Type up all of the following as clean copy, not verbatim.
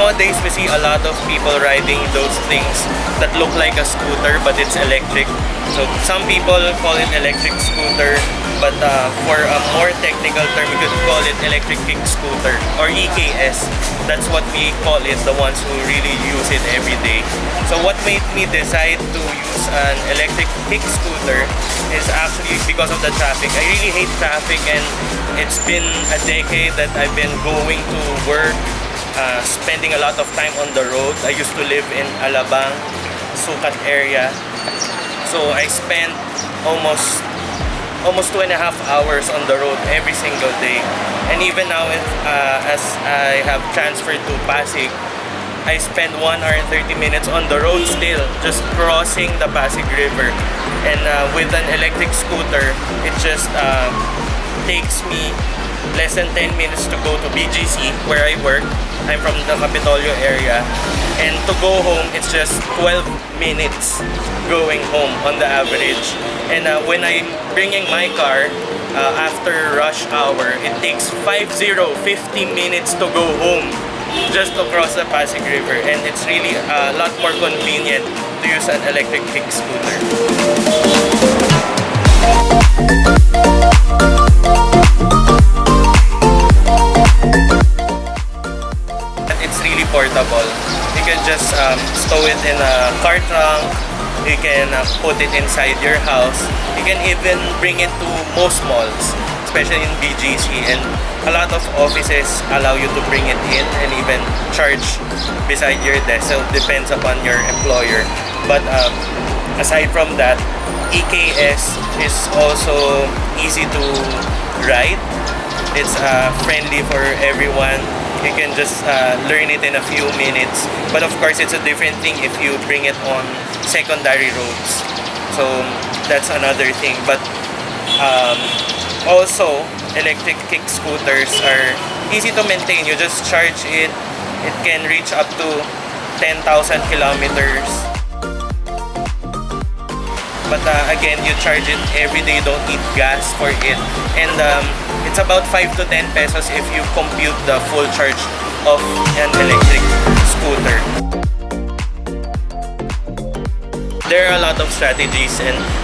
nowadays we see a lot of people riding those things that look like a scooter but it's electric. So some people call it electric scooter, but for a more technical term, we could call it electric kick scooter or EKS. That's what we call it, the ones who really use it every day. So what made me decide to use an electric kick scooter is actually because of the traffic. I really hate traffic, and it's been a decade that I've been going to work, spending a lot of time on the road. I used to live in Alabang, Sukat area. So I spent almost 2.5 hours on the road every single day. And even now, as I have transferred to Pasig, I spend 1 hour and 30 minutes on the road still, just crossing the Pasig River. And with an electric scooter, it just takes me less than 10 minutes to go to BGC, where I work. I'm from the Capitolio area. And to go home, it's just 12 minutes going home on the average. And when I'm bringing my car after rush hour, it takes 50 minutes to go home just to cross the Pasig River. And it's really a lot more convenient to use an electric kick scooter. It's really portable. You can just stow it in a car trunk. You can put it inside your house. You can even bring it to most malls, especially in BGC, and a lot of offices allow you to bring it in and even charge beside your desk. So it depends upon your employer. But aside from that, EKS is also easy to ride. It's friendly for everyone. You can just learn it in a few minutes. But of course, it's a different thing if you bring it on secondary roads. So that's another thing. But also, electric kick scooters are easy to maintain. You just charge it. It can reach up to 10,000 kilometers. But again, you charge it every day. You don't need gas for it. And it's about 5 to 10 pesos if you compute the full charge of an electric scooter. There are a lot of strategies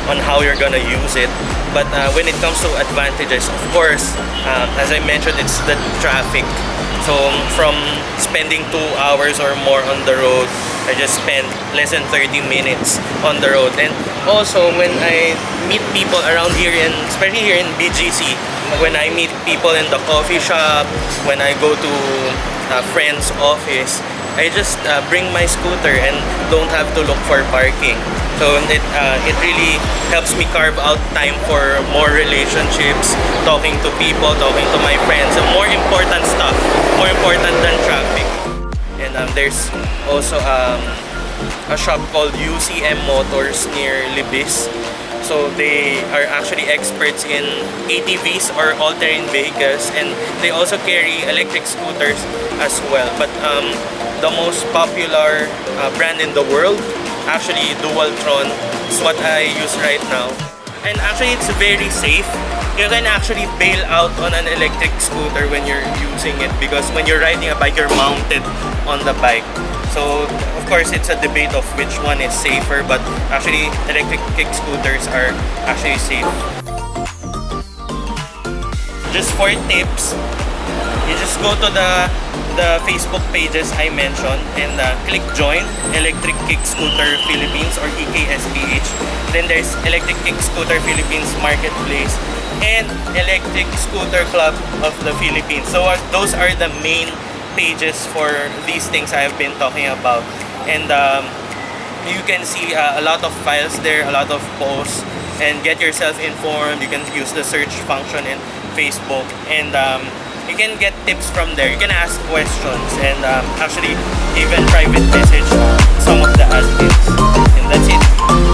on how you're gonna use it. But when it comes to advantages, of course, as I mentioned, it's the traffic. So from spending 2 hours or more on the road, I just spend less than 30 minutes on the road. And also, when I meet people around here, especially here in BGC, when I meet people in the coffee shop, when I go to a friend's office, I just bring my scooter and don't have to look for parking. So it really helps me carve out time for more relationships, talking to people, talking to my friends, and more important stuff, more important than traffic. And there's also a shop called UCM Motors near Libis. So they are actually experts in ATVs or all-terrain vehicles, and they also carry electric scooters as well. But the most popular brand in the world, actually Dualtron, is what I use right now. And actually it's very safe. You can actually bail out on an electric scooter when you're using it, because when you're riding a bike, you're mounted on the bike. So of course it's a debate of which one is safer, but actually electric kick scooters are actually safe. Just 4 tips. You just go to the Facebook pages I mentioned and click join Electric Kick Scooter Philippines or EKS.ph. Then there's Electric Kick Scooter Philippines Marketplace and Electric Scooter Club of the Philippines. So those are the main pages for these things I have been talking about. And you can see a lot of files there, a lot of posts, and get yourself informed. You can use the search function in Facebook, and you can get tips from there. You can ask questions and actually even private message some of the admins. And that's it.